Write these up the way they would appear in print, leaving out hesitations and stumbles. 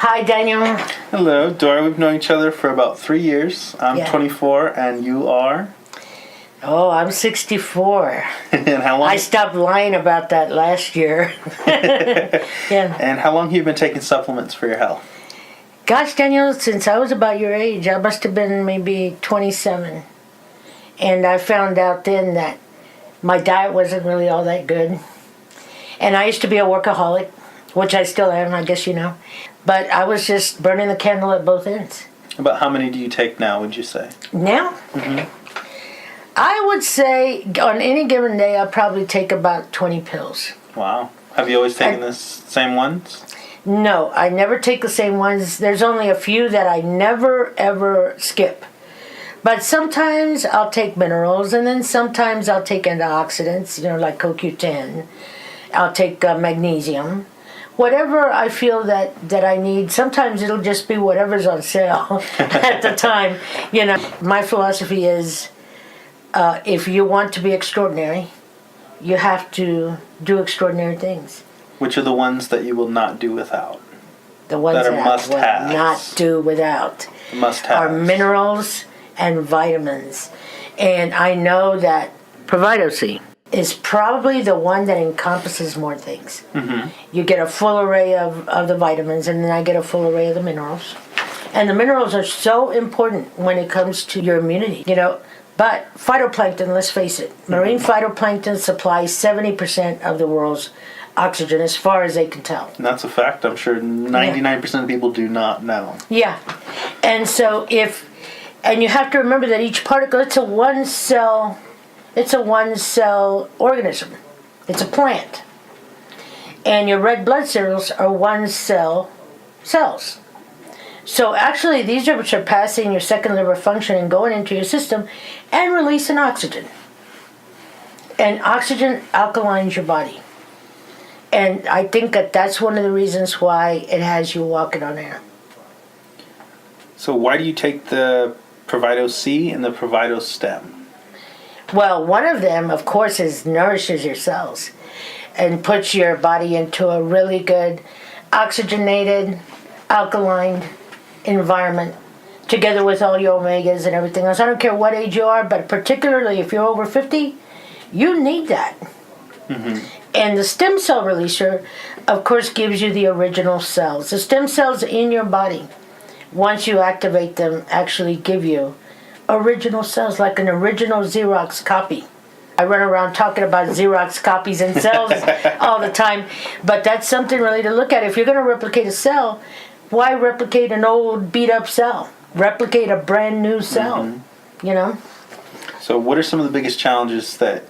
Hi, Daniel. Hello, Dora. We've known each other for about 3 years. I'm Yeah. 24, and you are? Oh, I'm 64. And how long? I stopped lying about that last year. Yeah. And how long have you been taking supplements for your health? Gosh, Daniel, since I was about your age, I must have been maybe 27. And I found out then that my diet wasn't really all that good. And I used to be a workaholic, which I still am, I guess you know. But I was just burning the candle at both ends. About how many do you take now, would you say? Now? I would say on any given day, I probably take about 20 pills. Wow. Have you always taken the same ones? No, I never take the same ones. There's only a few that I never, ever skip. But sometimes I'll take minerals, and then sometimes I'll take antioxidants, like CoQ10. I'll take magnesium. Whatever I feel that I need. Sometimes it'll just be whatever's on sale at the time. My philosophy is if you want to be extraordinary, you have to do extraordinary things. Which are the ones that you will not do without? The ones that are that I must-haves. will not do without Must-haves. are minerals and vitamins. And I know that Provido C is probably the one that encompasses more things. Mm-hmm. You get a full array of the vitamins, and then I get a full array of the minerals. And the minerals are so important when it comes to your immunity, But phytoplankton, let's face it, marine phytoplankton supplies 70% of the world's oxygen as far as they can tell. And that's a fact. I'm sure 99% of people do not know. Yeah. And so and you have to remember that each particle, it's a one cell organism. It's a plant. And your red blood cells are one cell cells. So actually these are surpassing your second liver function and going into your system and releasing oxygen. And oxygen alkalines your body. And I think that's one of the reasons why it has you walking on air. So why do you take the Provido C and the Provido Stem? Well, one of them, of course, nourishes your cells and puts your body into a really good oxygenated, alkaline environment together with all your omegas and everything else. I don't care what age you are, but particularly if you're over 50, you need that. Mm-hmm. And the stem cell releaser, of course, gives you the original cells. The stem cells in your body, once you activate them, actually give you original cells, like an original Xerox copy. I run around talking about Xerox copies and cells all the time, but that's something really to look at. If you're going to replicate a cell, why replicate an old beat-up cell? Replicate a brand new cell, So what are some of the biggest challenges that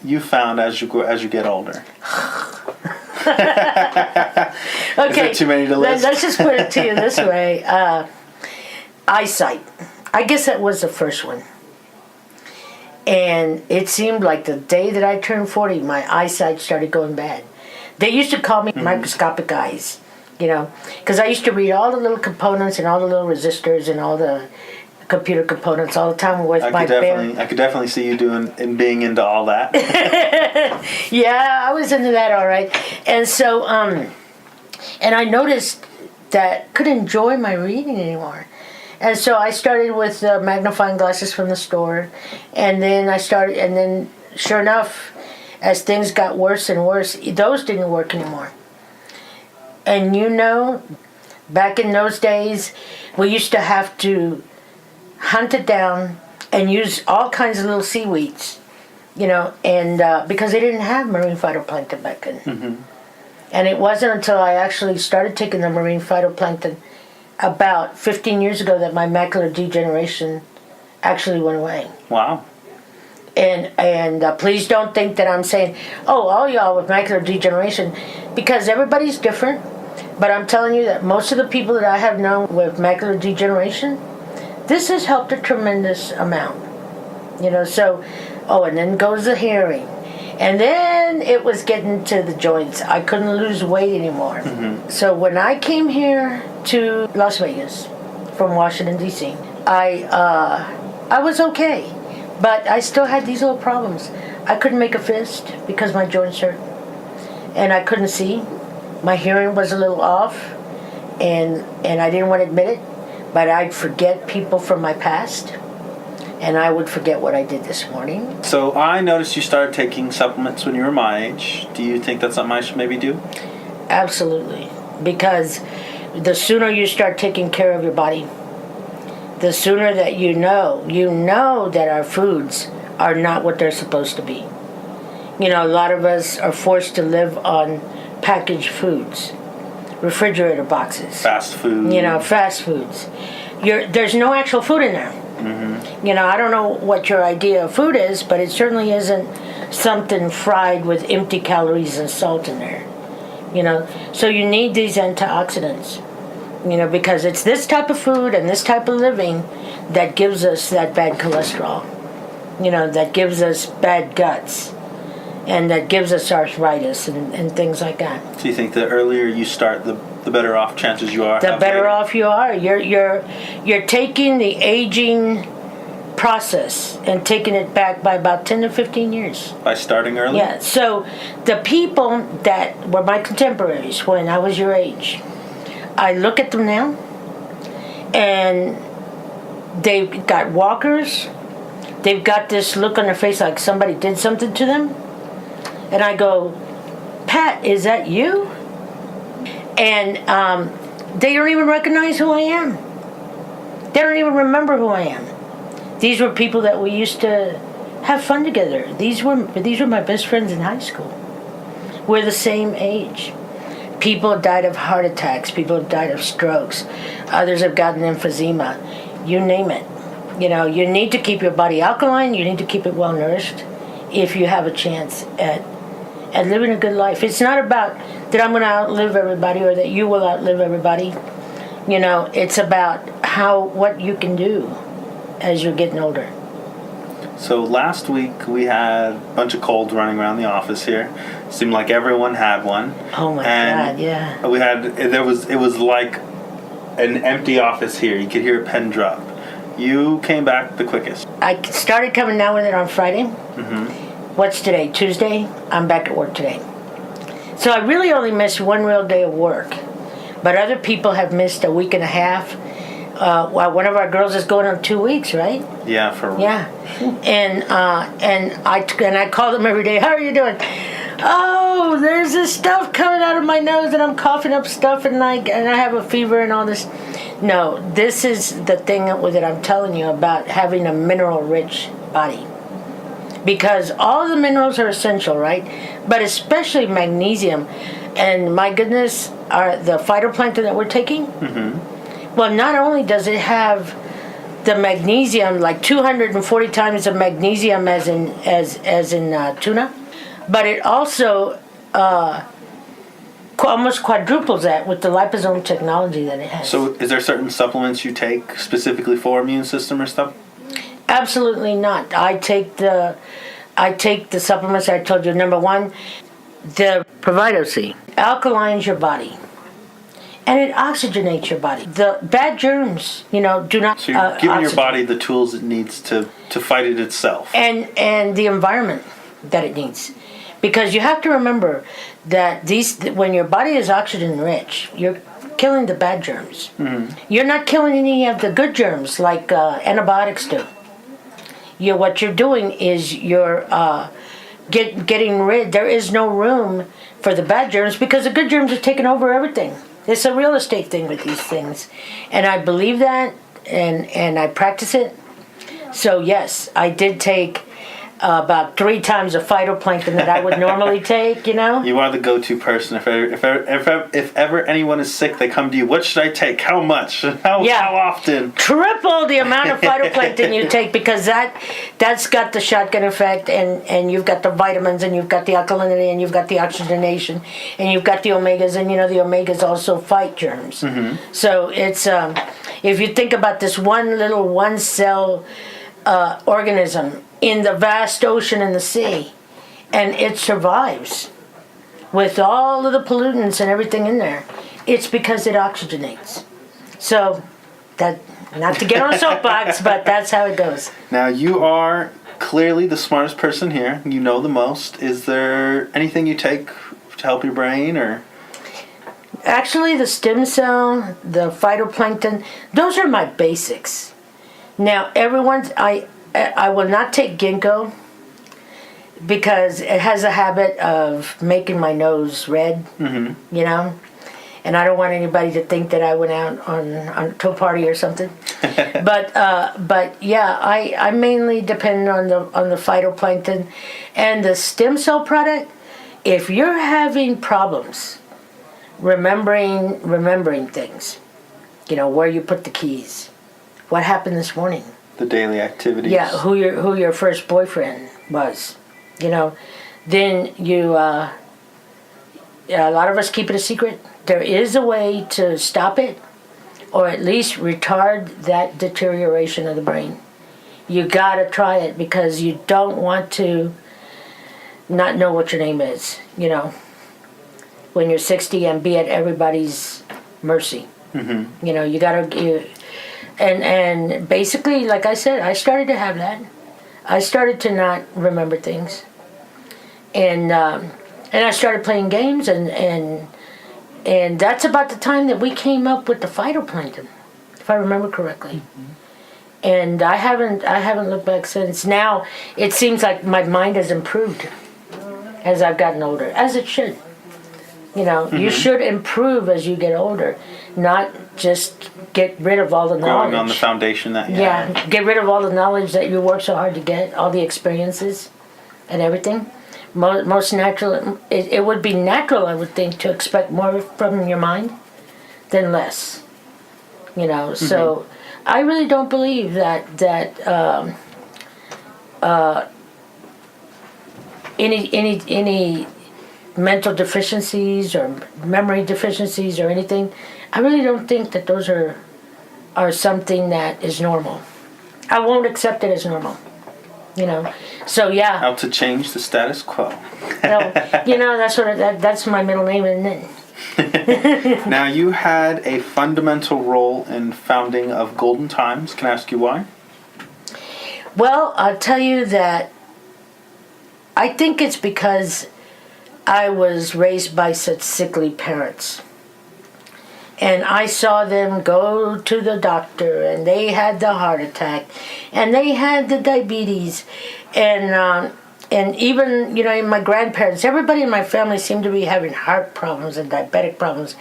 you found as you get older? Okay, is there too many to list? Let's just put it to you this way. Eyesight. I guess that was the first one. And it seemed like the day that I turned 40, my eyesight started going bad. They used to call me microscopic eyes, because I used to read all the little components and all the little resistors and all the computer components all the time with my bare. I could definitely see you being into all that. Yeah, I was into that all right. And so, and I noticed that I couldn't enjoy my reading anymore. And so I started with magnifying glasses from the store, and then sure enough, as things got worse and worse, those didn't work anymore. And back in those days, we used to have to hunt it down and use all kinds of little seaweeds, and because they didn't have marine phytoplankton back then. Mm-hmm. And it wasn't until I actually started taking the marine phytoplankton about 15 years ago that my macular degeneration actually went away. Wow. And please don't think that I'm saying, all y'all with macular degeneration, because everybody's different. But I'm telling you that most of the people that I have known with macular degeneration, this has helped a tremendous amount. And then goes the hearing. And then it was getting to the joints. I couldn't lose weight anymore. Mm-hmm. So when I came here to Las Vegas from Washington, D.C., I was okay. But I still had these little problems. I couldn't make a fist because my joints hurt. And I couldn't see. My hearing was a little off. and I didn't want to admit it, but I'd forget people from my past, and I would forget what I did this morning. So I noticed you started taking supplements when you were my age. Do you think that's something I should maybe do? Absolutely, because the sooner you start taking care of your body, the sooner that you know that our foods are not what they're supposed to be. You know, a lot of us are forced to live on packaged foods, refrigerator boxes. Fast food. You know, fast foods. There's no actual food in there. Mm-hmm. You know, I don't know what your idea of food is, but it certainly isn't something fried with empty calories and salt in there. You know, so you need these antioxidants. You know, because it's this type of food and this type of living that gives us that bad cholesterol. You know, that gives us bad guts. And that gives us arthritis and things like that. So you think the earlier you start, the better off chances you are? The better off you are. You're taking the aging process and taking it back by about 10 to 15 years. By starting early? Yeah. So the people that were my contemporaries when I was your age, I look at them now, and they've got walkers. They've got this look on their face like somebody did something to them. And I go, Pat, is that you? And they don't even recognize who I am. They don't even remember who I am. These were people that we used to have fun together. These were my best friends in high school. We're the same age. People have died of heart attacks. People have died of strokes. Others have gotten emphysema. You name it. You know, you need to keep your body alkaline. You need to keep it well nourished if you have a chance at living a good life. It's not about that I'm going to outlive everybody or that you will outlive everybody. You know, it's about what you can do as you're getting older. So last week we had a bunch of colds running around the office here. Seemed like everyone had one. Oh my God, yeah. It was like an empty office here. You could hear a pen drop. You came back the quickest. I started coming down with it on Friday. Mm-hmm. What's today? Tuesday? I'm back at work today. So I really only missed one real day of work. But other people have missed a week and a half. One of our girls is going on 2 weeks, right? Yeah, for yeah. And I call them every day. How are you doing? Oh, there's this stuff coming out of my nose, and I'm coughing up stuff, and I have a fever and all this. No, this is the thing that I'm telling you about having a mineral-rich body. Because all the minerals are essential, right? But especially magnesium. And my goodness, the phytoplankton that we're taking, well, not only does it have the magnesium, like 240 times the magnesium as in tuna, but it also almost quadruples that with the liposome technology that it has. So is there certain supplements you take specifically for immune system or stuff? Absolutely not. I take the supplements I told you. Number one, the Provido C alkalines your body, and it oxygenates your body. The bad germs, do not. So you're giving your body the tools it needs to fight it itself, and the environment that it needs, because you have to remember that when your body is oxygen rich, you're killing the bad germs. Mm-hmm. You're not killing any of the good germs like antibiotics do. What you're doing is you're getting rid. There is no room for the bad germs because the good germs are taking over everything. It's a real estate thing with these things, and I believe that, and I practice it. So yes, I did take about 3 times the phytoplankton that I would normally take. You are the go-to person. If ever anyone is sick, they come to you. What should I take? How much? How often? Triple the amount of phytoplankton you take, because that's got the shotgun effect, and you've got the vitamins, and you've got the alkalinity, and you've got the oxygenation, and you've got the omegas, and the omegas also fight germs. Mm-hmm. So it's if you think about this one cell organism in the vast ocean and the sea, and it survives with all of the pollutants and everything in there, it's because it oxygenates. So that, not to get on a soapbox, but that's how it goes. Now, you are clearly the smartest person here. You know the most. Is there anything you take to help your brain, or? Actually, the stem cell, the phytoplankton, those are my basics. Now, I will not take ginkgo because it has a habit of making my nose red, you know? And I don't want anybody to think that I went out to a party or something. but yeah, I mainly depend on the phytoplankton and the stem cell product. If you're having problems remembering things, where you put the keys, what happened this morning, the daily activities, who your first boyfriend was, then you a lot of us keep it a secret. There is a way to stop it, or at least retard that deterioration of the brain. You gotta try it because you don't want to not know what your name is, when you're 60 and be at everybody's mercy. You gotta, and basically, like I said, I started to have that. I started to not remember things, and I started playing games, and that's about the time that we came up with the phytoplankton, if I remember correctly. And I haven't looked back since. Now it seems like my mind has improved as I've gotten older, as it should. You should improve as you get older, not just get rid of all the knowledge. Growing on the foundation that you have. Get rid of all the knowledge that you work so hard to get, all the experiences and everything. Most natural, it would be natural, I would think, to expect more from your mind than less. So I really don't believe that any mental deficiencies or memory deficiencies or anything. I really don't think that those are something that is normal. I won't accept it as normal. So yeah. How to change the status quo. That's my middle name, isn't it? Now, you had a fundamental role in founding of Golden Times. Can I ask you why? Well, I'll tell you that I think it's because I was raised by such sickly parents. And I saw them go to the doctor, and they had the heart attack, and they had the diabetes, and even my grandparents, everybody in my family seemed to be having heart problems and diabetic problems.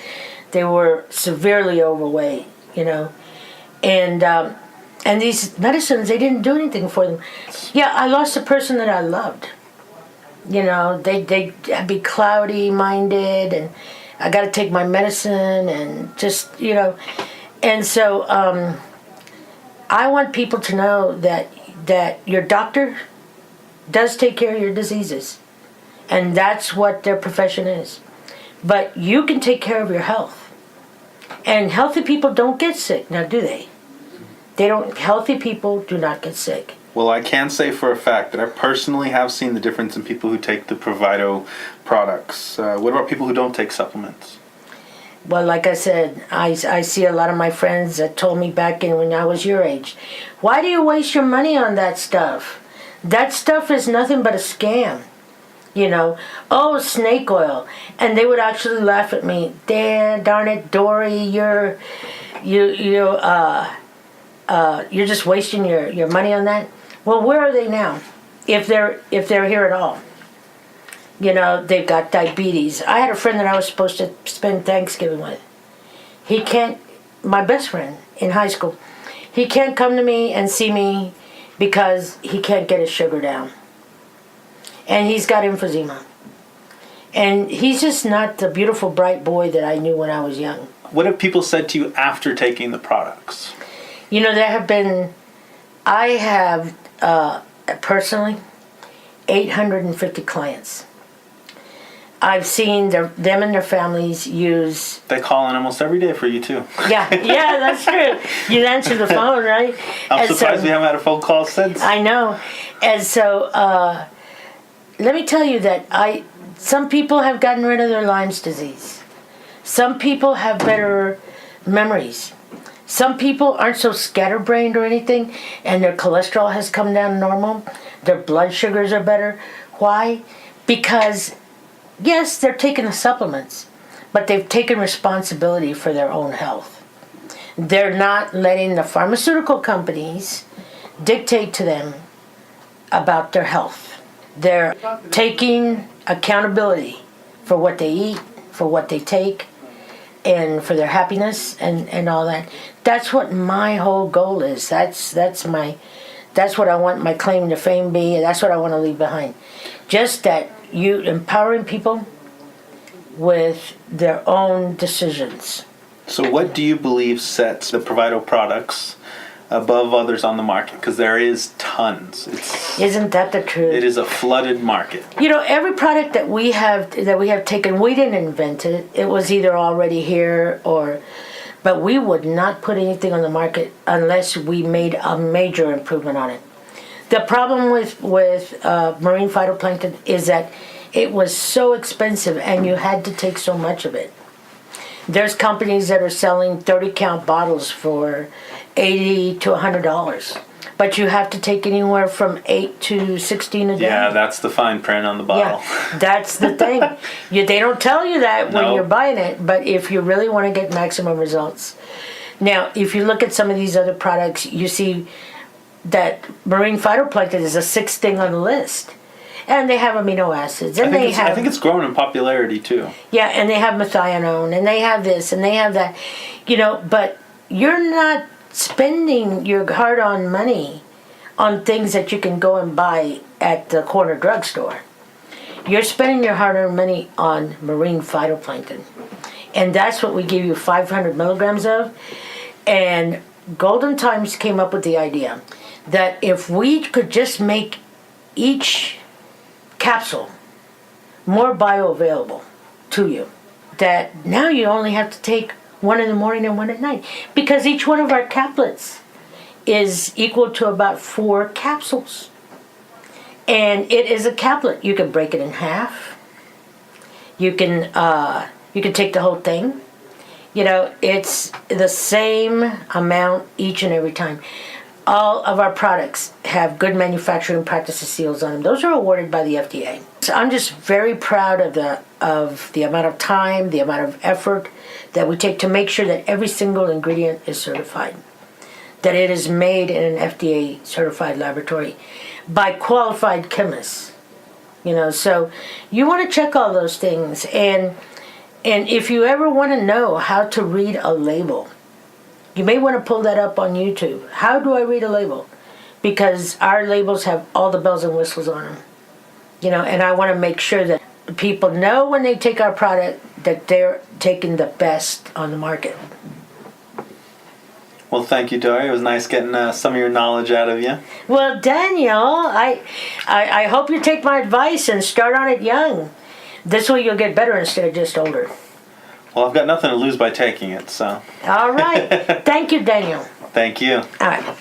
They were severely overweight, and these medicines, they didn't do anything for them. Yeah, I lost a person that I loved. They'd be cloudy minded, and I got to take my medicine, and just, and so I want people to know that your doctor does take care of your diseases, and that's what their profession is. But you can take care of your health, and healthy people don't get sick. Now, do they? Healthy people do not get sick. Well, I can say for a fact that I personally have seen the difference in people who take the Provito products. What about people who don't take supplements? Well, like I said, I see a lot of my friends that told me back when I was your age, why do you waste your money on that stuff? That stuff is nothing but a scam. Oh, snake oil. And they would actually laugh at me. Darn it, Dory, you're just wasting your money on that. Well, where are they now? If they're here at all. They've got diabetes. I had a friend that I was supposed to spend Thanksgiving with. He can't, my best friend in high school, he can't come to me and see me because he can't get his sugar down. And he's got emphysema. And he's just not the beautiful, bright boy that I knew when I was young. What have people said to you after taking the products? I have personally 850 clients. I've seen them and their families use... They call in almost every day for you, too. Yeah, that's true. You answer the phone, right? I'm surprised we haven't had a phone call since. I know. And so, let me tell you that some people have gotten rid of their Lyme's disease. Some people have better memories. Some people aren't so scatterbrained or anything, and their cholesterol has come down normal. Their blood sugars are better. Why? Because, yes, they're taking the supplements, but they've taken responsibility for their own health. They're not letting the pharmaceutical companies dictate to them about their health. They're taking accountability for what they eat, for what they take, and for their happiness and all that. That's what my whole goal is. That's what I want my claim to fame be. That's what I want to leave behind. Just that you empowering people with their own decisions. So what do you believe sets the Provido products above others on the market? Because there is tons. Isn't that the truth? It is a flooded market. You know, every product that we have taken, we didn't invent it. It was either already here but we would not put anything on the market unless we made a major improvement on it. The problem with marine phytoplankton is that it was so expensive and you had to take so much of it. There's companies that are selling 30-count bottles for $80 to $100. But you have to take anywhere from 8 to 16 a day. Yeah, that's the fine print on the bottle. Yeah, that's the thing. They don't tell you that when you're buying it, but if you really want to get maximum results. Now, if you look at some of these other products, you see that marine phytoplankton is the 6th thing on the list. And they have amino acids. And I think it's grown in popularity, too. Yeah, and they have methionine, and they have this, and they have that. You know, but you're not spending your hard-earned money on things that you can go and buy at the corner drugstore. You're spending your hard-earned money on marine phytoplankton. And that's what we give you 500 milligrams of. And Golden Times came up with the idea that if we could just make each capsule more bioavailable to you, that now you only have to take one in the morning and one at night. Because each one of our caplets is equal to about 4 capsules. And it is a caplet. You can break it in half. You can take the whole thing. You know, it's the same amount each and every time. All of our products have good manufacturing practices seals on them. Those are awarded by the FDA. So I'm just very proud of the amount of time, the amount of effort that we take to make sure that every single ingredient is certified, that it is made in an FDA certified laboratory by qualified chemists. You know, so you want to check all those things, and if you ever want to know how to read a label, you may want to pull that up on YouTube. How do I read a label? Because our labels have all the bells and whistles on them. You know, and I want to make sure that people know when they take our product that they're taking the best on the market. Well, thank you, Dory. It was nice getting some of your knowledge out of you. Well, Daniel, I hope you take my advice and start on it young. This way you'll get better instead of just older. Well, I've got nothing to lose by taking it, so. All right. Thank you, Daniel. Thank you. All right.